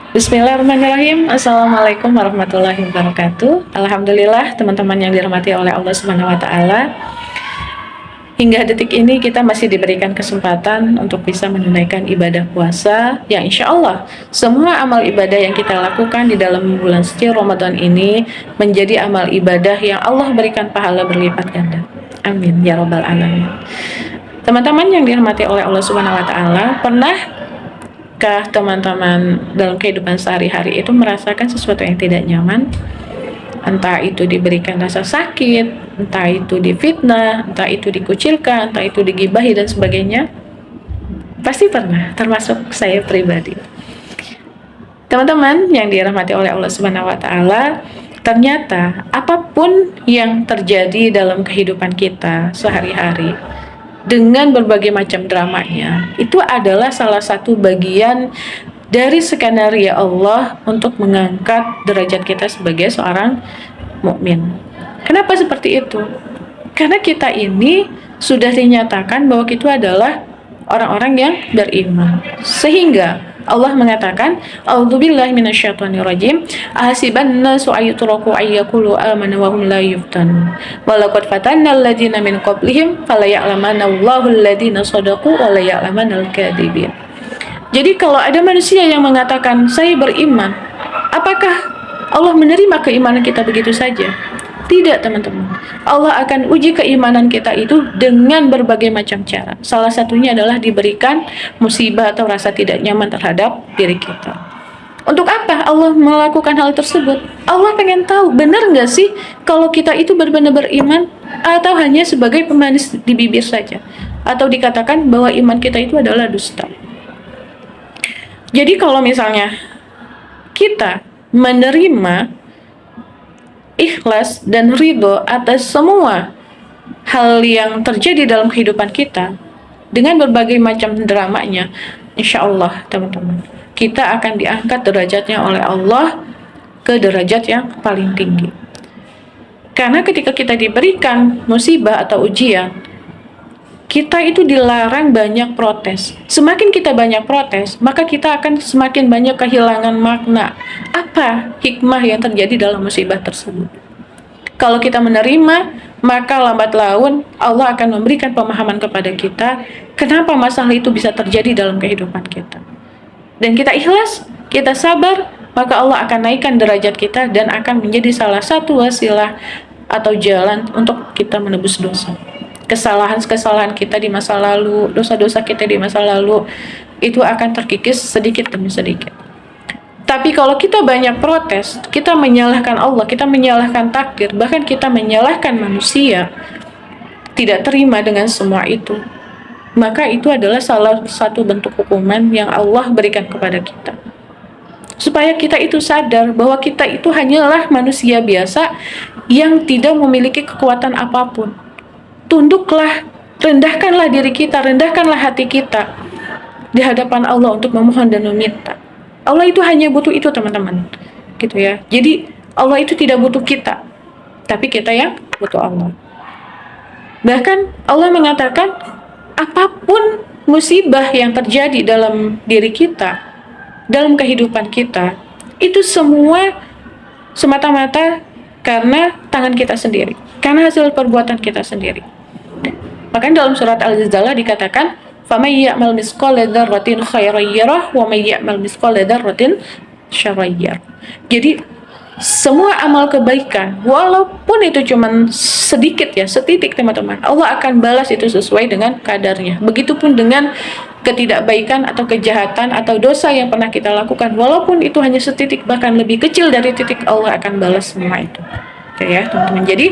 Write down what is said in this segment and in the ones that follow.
Bismillahirrahmanirrahim. Assalamualaikum warahmatullahi wabarakatuh. Alhamdulillah teman-teman yang dirahmati oleh Allah Subhanahu wa taala. Hingga detik ini kita masih diberikan kesempatan untuk bisa menunaikan ibadah puasa yang insya Allah semua amal ibadah yang kita lakukan di dalam bulan suci Ramadan ini menjadi amal ibadah yang Allah berikan pahala berlipat ganda. Amin ya robbal alamin. Teman-teman yang dirahmati oleh Allah Subhanahu wa taala, pernahkah teman-teman dalam kehidupan sehari-hari itu merasakan sesuatu yang tidak nyaman? Entah itu diberikan rasa sakit, entah itu difitnah, entah itu dikucilkan, entah itu digibahi dan sebagainya. Pasti pernah, termasuk saya pribadi. Teman-teman yang dirahmati oleh Allah Subhanahu wa taala, ternyata apapun yang terjadi dalam kehidupan kita sehari-hari dengan berbagai macam dramanya, itu adalah salah satu bagian dari skenario Allah untuk mengangkat derajat kita sebagai seorang mukmin. Kenapa seperti itu? Karena kita ini sudah dinyatakan bahwa kita adalah orang-orang yang beriman. Sehingga Allah mengatakan, "A'udzubillahi minasyaitonirrajim. Ahasiban nasu ayyutraku ayyaqulu amanna wa hum la yuftanun. Wa laqad fatanna alladziina min qablihim fala ya'lamanna Allahu alladziina shadaqu wa la ya'lamanna al-kadzibin." Jadi kalau ada manusia yang mengatakan saya beriman, apakah Allah menerima keimanan kita begitu saja? Tidak, teman-teman. Allah akan uji keimanan kita itu dengan berbagai macam cara. Salah satunya adalah diberikan musibah atau rasa tidak nyaman terhadap diri kita. Untuk apa Allah melakukan hal tersebut? Allah pengen tahu, benar nggak sih kalau kita itu benar-benar beriman, atau hanya sebagai pemanis di bibir saja? Atau dikatakan bahwa iman kita itu adalah dusta. Jadi kalau misalnya kita menerima ikhlas dan ridho atas semua hal yang terjadi dalam kehidupan kita dengan berbagai macam dramanya, insya Allah teman-teman, kita akan diangkat derajatnya oleh Allah ke derajat yang paling tinggi. Karena ketika kita diberikan musibah atau ujian, kita itu dilarang banyak protes. Semakin kita banyak protes, maka kita akan semakin banyak kehilangan makna. Apa hikmah yang terjadi dalam musibah tersebut? Kalau kita menerima, maka lambat laun Allah akan memberikan pemahaman kepada kita kenapa masalah itu bisa terjadi dalam kehidupan kita. Dan kita ikhlas, kita sabar, maka Allah akan naikkan derajat kita dan akan menjadi salah satu wasilah atau jalan untuk kita menebus dosa. Kesalahan-kesalahan kita di masa lalu, dosa-dosa kita di masa lalu, itu akan terkikis sedikit demi sedikit. Tapi kalau kita banyak protes, kita menyalahkan Allah, kita menyalahkan takdir, bahkan kita menyalahkan manusia, tidak terima dengan semua itu, maka itu adalah salah satu bentuk hukuman yang Allah berikan kepada kita. Supaya kita itu sadar bahwa kita itu hanyalah manusia biasa yang tidak memiliki kekuatan apapun. Tunduklah, rendahkanlah diri kita, rendahkanlah hati kita di hadapan Allah untuk memohon dan meminta. Allah itu hanya butuh itu, teman-teman, gitu ya. Jadi Allah itu tidak butuh kita, tapi kita yang butuh Allah. Bahkan Allah mengatakan apapun musibah yang terjadi dalam diri kita, dalam kehidupan kita, itu semua semata-mata karena tangan kita sendiri, karena hasil perbuatan kita sendiri. Makanya dalam surat Al-Zalzala dikatakan, "Faman ya'mal mithqala dzarratin khairan yarah wa may ya'mal mithqala dzarratin syarran yarah." Jadi semua amal kebaikan, walaupun itu cuma sedikit ya, setitik teman-teman, Allah akan balas itu sesuai dengan kadarnya. Begitupun dengan ketidakbaikan atau kejahatan atau dosa yang pernah kita lakukan, walaupun itu hanya setitik, bahkan lebih kecil dari titik, Allah akan balas semua itu. Oke ya teman-teman. Jadi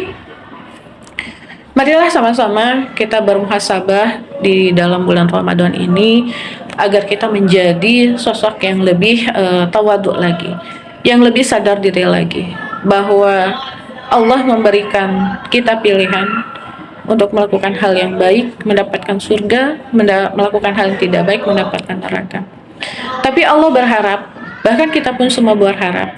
marilah sama-sama kita bermuhasabah di dalam bulan Ramadan ini agar kita menjadi sosok yang lebih tawadhu lagi, yang lebih sadar diri lagi bahwa Allah memberikan kita pilihan untuk melakukan hal yang baik, mendapatkan surga, melakukan hal yang tidak baik, mendapatkan neraka. Tapi Allah berharap, bahkan kita pun semua berharap,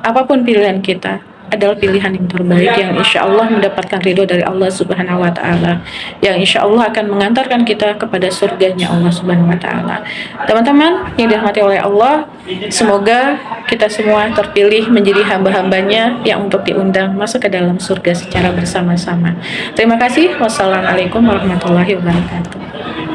apapun pilihan kita, adalah pilihan yang terbaik yang insya Allah mendapatkan ridho dari Allah Subhanahu wa Ta'ala, yang insya Allah akan mengantarkan kita kepada surganya Allah Subhanahu wa Ta'ala. Teman-teman yang dirahmati oleh Allah, semoga kita semua terpilih menjadi hamba-hambanya yang untuk diundang masuk ke dalam surga secara bersama-sama. Terima kasih. Wassalamualaikum warahmatullahi wabarakatuh.